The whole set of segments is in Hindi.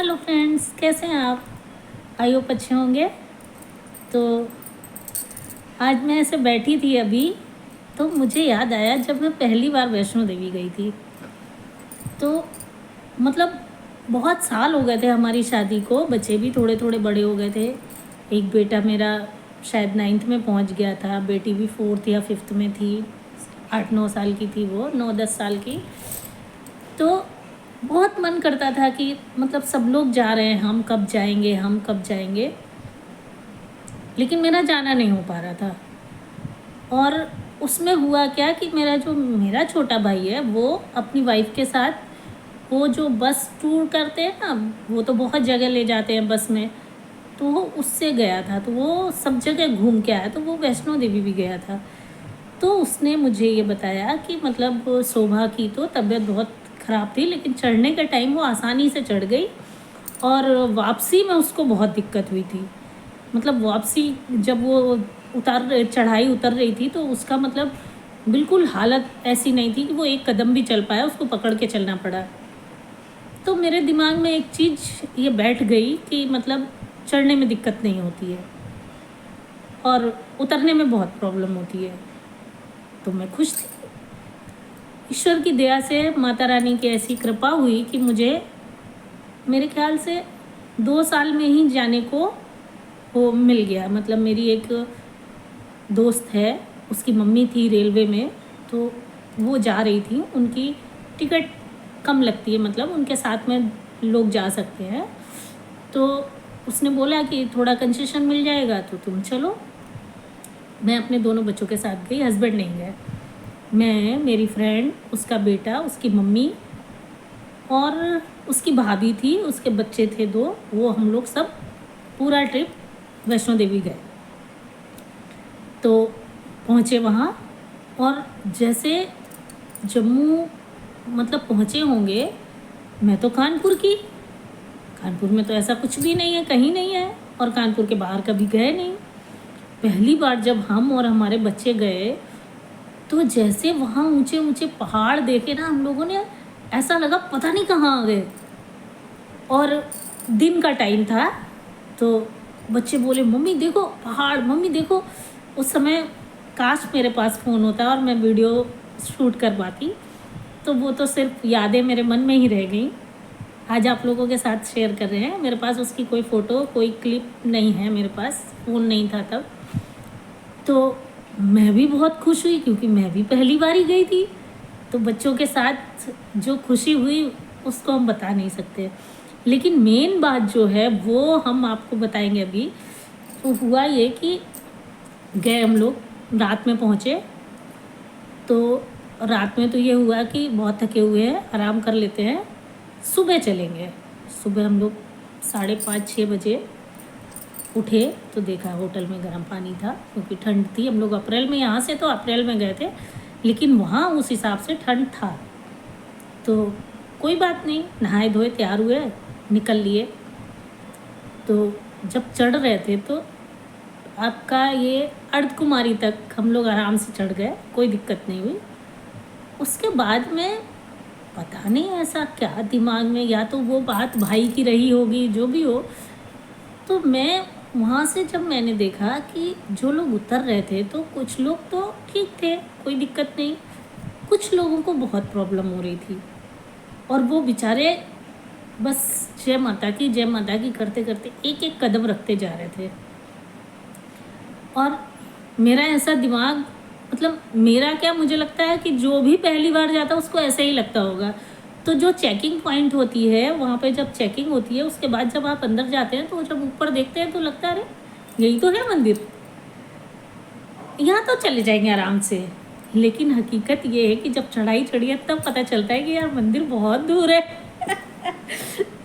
हेलो फ्रेंड्स, कैसे हैं आप? आई होप अच्छे होंगे। तो आज मैं ऐसे बैठी थी अभी, तो मुझे याद आया जब मैं पहली बार वैष्णो देवी गई थी। तो मतलब बहुत साल हो गए थे हमारी शादी को, बच्चे भी थोड़े थोड़े बड़े हो गए थे। एक बेटा मेरा शायद 9th में पहुंच गया था, बेटी भी 4th या 5th में थी। 8-9 साल की थी, वो 9-10 साल की। तो बहुत मन करता था कि मतलब सब लोग जा रहे हैं, हम कब जाएंगे, हम कब जाएंगे। लेकिन मेरा जाना नहीं हो पा रहा था। और उसमें हुआ क्या कि मेरा छोटा भाई है, वो अपनी वाइफ के साथ वो जो बस टूर करते हैं ना, वो तो बहुत जगह ले जाते हैं बस में, तो वो उससे गया था। तो वो सब जगह घूम के आया, तो वो वैष्णो देवी भी गया था। तो उसने मुझे ये बताया कि मतलब शोभा की तो तबीयत बहुत ख़राब थी, लेकिन चढ़ने के टाइम वो आसानी से चढ़ गई, और वापसी में उसको बहुत दिक्कत हुई थी। मतलब वापसी जब वो चढ़ाई उतर रही थी, तो उसका मतलब बिल्कुल हालत ऐसी नहीं थी कि वो एक कदम भी चल पाया, उसको पकड़ के चलना पड़ा। तो मेरे दिमाग में एक चीज़ ये बैठ गई कि मतलब चढ़ने में दिक्कत नहीं होती है और उतरने में बहुत प्रॉब्लम होती है। तो मैं खुश थी। ईश्वर की दया से, माता रानी की ऐसी कृपा हुई कि मुझे मेरे ख्याल से 2 साल में ही जाने को वो मिल गया। मतलब मेरी एक दोस्त है, उसकी मम्मी थी रेलवे में, तो वो जा रही थी। उनकी टिकट कम लगती है, मतलब उनके साथ में लोग जा सकते हैं। तो उसने बोला कि थोड़ा कंसेशन मिल जाएगा तो तुम चलो। मैं अपने दोनों बच्चों के साथ गई, हस्बैंड नहीं गए। मैं, मेरी फ्रेंड, उसका बेटा, उसकी मम्मी और उसकी भाभी थी, उसके बच्चे थे 2, वो हम लोग सब पूरा ट्रिप वैष्णो देवी गए। तो पहुँचे वहाँ, और जैसे जम्मू मतलब पहुँचे होंगे, मैं तो कानपुर में तो ऐसा कुछ भी नहीं है, कहीं नहीं है, और कानपुर के बाहर कभी गए नहीं। पहली बार जब हम और हमारे बच्चे गए, तो जैसे वहाँ ऊंचे ऊंचे पहाड़ देखे ना हम लोगों ने, ऐसा लगा पता नहीं कहाँ आ गए। और दिन का टाइम था, तो बच्चे बोले मम्मी देखो पहाड़, मम्मी देखो। उस समय काश मेरे पास फ़ोन होता और मैं वीडियो शूट कर पाती, तो वो तो सिर्फ यादें मेरे मन में ही रह गई। आज आप लोगों के साथ शेयर कर रहे हैं। मेरे पास उसकी कोई फ़ोटो, कोई क्लिप नहीं है, मेरे पास फ़ोन नहीं था तब। तो मैं भी बहुत खुश हुई, क्योंकि मैं भी पहली बार ही गई थी। तो बच्चों के साथ जो खुशी हुई उसको हम बता नहीं सकते। लेकिन मेन बात जो है वो हम आपको बताएंगे अभी। तो हुआ ये कि गए हम लोग, रात में पहुँचे। तो रात में तो ये हुआ कि बहुत थके हुए हैं, आराम कर लेते हैं, सुबह चलेंगे। सुबह हम लोग 5:30-6 बजे उठे, तो देखा होटल में गर्म पानी था, क्योंकि ठंड थी। हम लोग अप्रैल में, यहाँ से तो अप्रैल में गए थे, लेकिन वहाँ उस हिसाब से ठंड था। तो कोई बात नहीं, नहाए धोए तैयार हुए, निकल लिए। तो जब चढ़ रहे थे, तो आपका ये अर्धकुमारी तक हम लोग आराम से चढ़ गए, कोई दिक्कत नहीं हुई। उसके बाद में पता नहीं ऐसा क्या दिमाग में, या तो वो बात भाई की रही होगी, जो भी हो। तो मैं वहाँ से जब मैंने देखा कि जो लोग उतर रहे थे, तो कुछ लोग तो ठीक थे, कोई दिक्कत नहीं। कुछ लोगों को बहुत प्रॉब्लम हो रही थी, और वो बेचारे बस जय माता की करते करते एक एक कदम रखते जा रहे थे। और मेरा ऐसा दिमाग, मतलब मेरा क्या, मुझे लगता है कि जो भी पहली बार जाता है उसको ऐसे ही लगता होगा। तो जो चेकिंग पॉइंट होती है, वहाँ पे जब चेकिंग होती है, उसके बाद जब आप अंदर जाते हैं, तो जब ऊपर देखते हैं तो लगता है अरे यही तो है मंदिर, यहाँ तो चले जाएंगे आराम से। लेकिन हकीकत ये है कि जब चढ़ाई चढ़ी है तब पता चलता है कि यार मंदिर बहुत दूर है।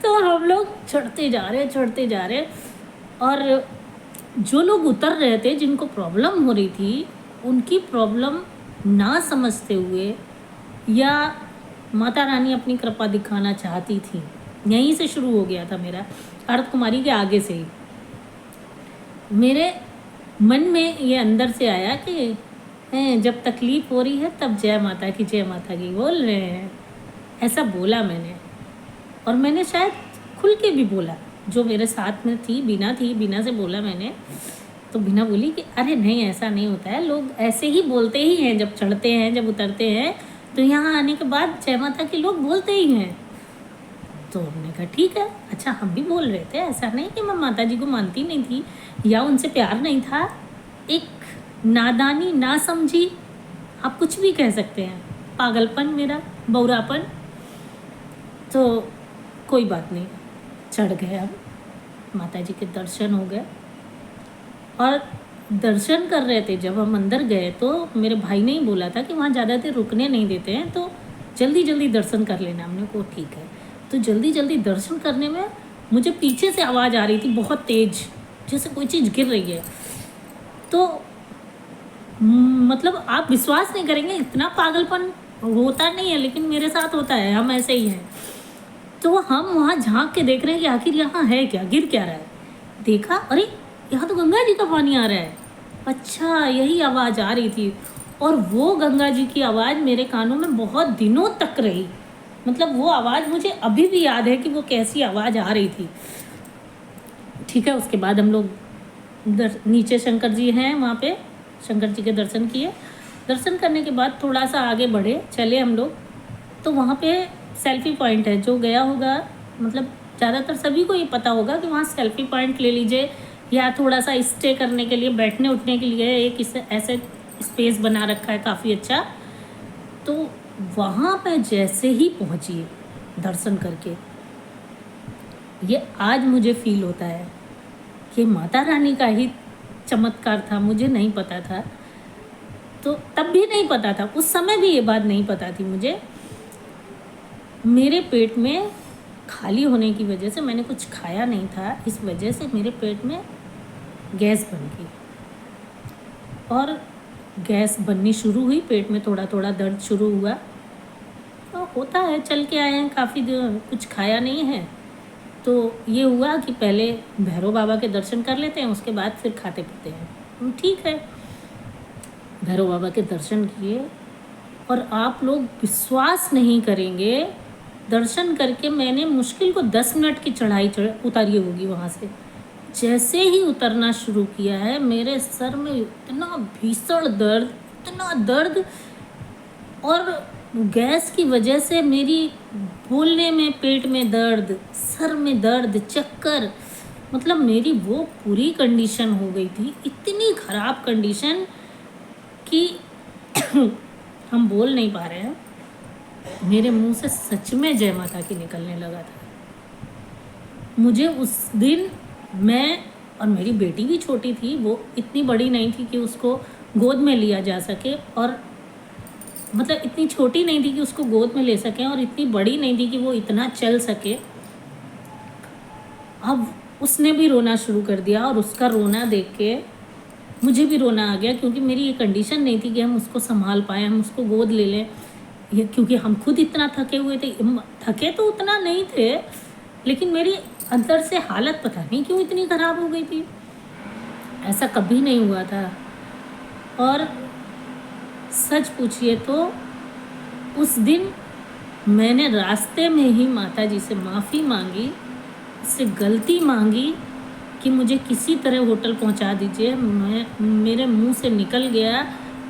तो हम लोग चढ़ते जा रहे, और जो लोग उतर रहे थे, जिनको प्रॉब्लम हो रही थी, उनकी प्रॉब्लम ना समझते हुए, या माता रानी अपनी कृपा दिखाना चाहती थी, यहीं से शुरू हो गया था मेरा, अर्धकुमारी के आगे से ही। मेरे मन में ये अंदर से आया कि जब तकलीफ़ हो रही है तब जय माता की बोल रहे हैं, ऐसा बोला मैंने। और मैंने शायद खुल के भी बोला, जो मेरे साथ में थी बीना से बोला मैंने। तो बीना बोली कि अरे नहीं, ऐसा नहीं होता है, लोग ऐसे ही बोलते ही हैं, जब चढ़ते हैं जब उतरते हैं तो यहाँ आने के बाद जय माता की लोग बोलते ही हैं। तो हमने कहा ठीक है, अच्छा हम भी बोल रहे थे, ऐसा नहीं कि मैं माता जी को मानती नहीं थी या उनसे प्यार नहीं था। एक नादानी, ना समझी, आप कुछ भी कह सकते हैं, पागलपन मेरा, बौरापन। तो कोई बात नहीं, चढ़ गए। अब माता जी के दर्शन हो गए और दर्शन कर रहे थे। जब हम अंदर गए तो मेरे भाई ने ही बोला था कि वहाँ ज़्यादा देर रुकने नहीं देते हैं, तो जल्दी जल्दी दर्शन कर लेना। हमने को ठीक है। तो जल्दी जल्दी दर्शन करने में मुझे पीछे से आवाज़ आ रही थी बहुत तेज, जैसे कोई चीज़ गिर रही है। तो मतलब आप विश्वास नहीं करेंगे, इतना पागलपन होता नहीं है, लेकिन मेरे साथ होता है, हम ऐसे ही हैं। तो हम वहाँ झांक के देख रहे हैं कि आखिर यहाँ है क्या, गिर क्या रहा है। देखा, अरे यहाँ तो गंगा जी का पानी आ रहा है। अच्छा, यही आवाज़ आ रही थी। और वो गंगा जी की आवाज़ मेरे कानों में बहुत दिनों तक रही। मतलब वो आवाज़ मुझे अभी भी याद है कि वो कैसी आवाज़ आ रही थी। ठीक है, उसके बाद हम लोग नीचे शंकर जी हैं, वहाँ पे शंकर जी के दर्शन किए। दर्शन करने के बाद थोड़ा सा आगे बढ़े, चले हम लोग। तो वहाँ पे सेल्फी पॉइंट है, जो गया होगा मतलब ज़्यादातर सभी को ये पता होगा कि वहाँ सेल्फी पॉइंट ले लीजिए, या थोड़ा सा स्टे करने के लिए, बैठने उठने के लिए एक ऐसे स्पेस बना रखा है काफ़ी अच्छा। तो वहाँ पे जैसे ही पहुँची दर्शन करके, ये आज मुझे फील होता है कि माता रानी का ही चमत्कार था, मुझे नहीं पता था। तो तब भी नहीं पता था, उस समय भी ये बात नहीं पता थी मुझे। मेरे पेट में खाली होने की वजह से, मैंने कुछ खाया नहीं था, इस वजह से मेरे पेट में गैस बन गई। और गैस बननी शुरू हुई, पेट में थोड़ा थोड़ा दर्द शुरू हुआ। तो होता है, चल के आए हैं काफ़ी दिन, कुछ खाया नहीं है। तो ये हुआ कि पहले भैरव बाबा के दर्शन कर लेते हैं, उसके बाद फिर खाते पीते हैं। ठीक है, भैरव बाबा के दर्शन किए और आप लोग विश्वास नहीं करेंगे, दर्शन करके मैंने मुश्किल को 10 मिनट की चढ़ाई उतारी होगी वहाँ से। जैसे ही उतरना शुरू किया है, मेरे सर में इतना भीषण दर्द, इतना दर्द, और गैस की वजह से मेरी बोलने में पेट में दर्द, सर में दर्द, चक्कर, मतलब मेरी वो पूरी कंडीशन हो गई थी, इतनी ख़राब कंडीशन कि हम बोल नहीं पा रहे हैं। मेरे मुंह से सच में जय माता की निकलने लगा था। मुझे उस दिन, मैं और मेरी बेटी भी छोटी थी, वो इतनी बड़ी नहीं थी कि उसको गोद में लिया जा सके, और मतलब इतनी छोटी नहीं थी कि उसको गोद में ले सकें, और इतनी बड़ी नहीं थी कि वो इतना चल सके। अब उसने भी रोना शुरू कर दिया और उसका रोना देख के मुझे भी रोना आ गया, क्योंकि मेरी ये कंडीशन नहीं थी कि हम उसको संभाल पाएँ, हम उसको गोद ले लें। ये क्योंकि हम खुद इतना थके हुए थे, थके तो उतना नहीं थे, लेकिन मेरी अंदर से हालत पता नहीं क्यों इतनी ख़राब हो गई थी। ऐसा कभी नहीं हुआ था। और सच पूछिए तो उस दिन मैंने रास्ते में ही माता जी से माफ़ी मांगी, इससे गलती मांगी कि मुझे किसी तरह होटल पहुंचा दीजिए। मेरे मुंह से निकल गया,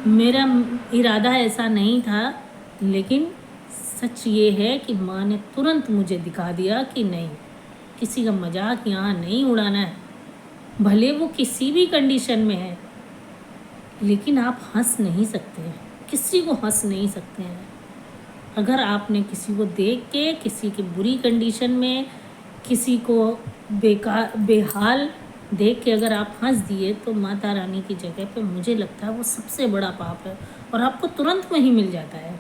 मेरा इरादा ऐसा नहीं था, लेकिन सच ये है कि माँ ने तुरंत मुझे दिखा दिया कि नहीं, किसी का मजाक यहाँ नहीं उड़ाना है। भले वो किसी भी कंडीशन में है, लेकिन आप हंस नहीं सकते हैं, किसी को हंस नहीं सकते हैं। अगर आपने किसी को देख के, किसी की बुरी कंडीशन में, किसी को बेकार बेहाल देख के अगर आप हंस दिए, तो माता रानी की जगह पे मुझे लगता है वो सबसे बड़ा पाप है, और आपको तुरंत वहीं मिल जाता है।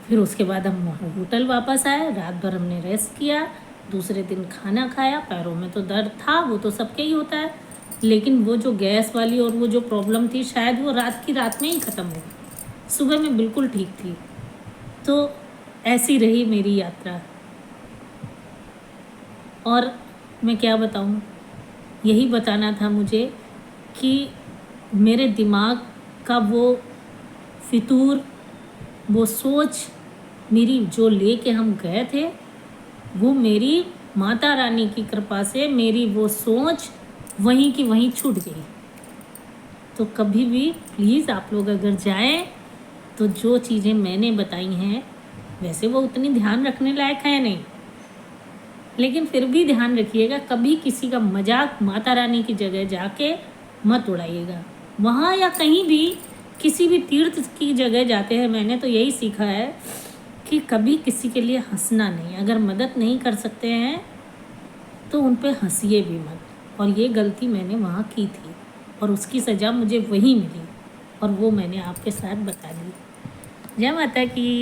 फिर उसके बाद हम होटल वापस आए, रात भर हमने रेस्ट किया, दूसरे दिन खाना खाया। पैरों में तो दर्द था, वो तो सबके ही होता है, लेकिन वो जो गैस वाली और वो जो प्रॉब्लम थी, शायद वो रात की रात में ही ख़त्म हो गई। सुबह में बिल्कुल ठीक थी। तो ऐसी रही मेरी यात्रा। और मैं क्या बताऊँ, यही बताना था मुझे कि मेरे दिमाग का वो फितूर, वो सोच मेरी जो लेके हम गए थे, वो मेरी माता रानी की कृपा से मेरी वो सोच वहीं की वहीं छूट गई। तो कभी भी प्लीज़ आप लोग अगर जाएं तो जो चीज़ें मैंने बताई हैं, वैसे वो उतनी ध्यान रखने लायक है नहीं, लेकिन फिर भी ध्यान रखिएगा, कभी किसी का मजाक माता रानी की जगह जाके मत उड़ाइएगा। वहाँ या कहीं भी किसी भी तीर्थ की जगह जाते हैं, मैंने तो यही सीखा है कि कभी किसी के लिए हंसना नहीं। अगर मदद नहीं कर सकते हैं तो उन पे हंसिए भी मत। और ये गलती मैंने वहाँ की थी और उसकी सज़ा मुझे वही मिली, और वो मैंने आपके साथ बता दी। जय माता की।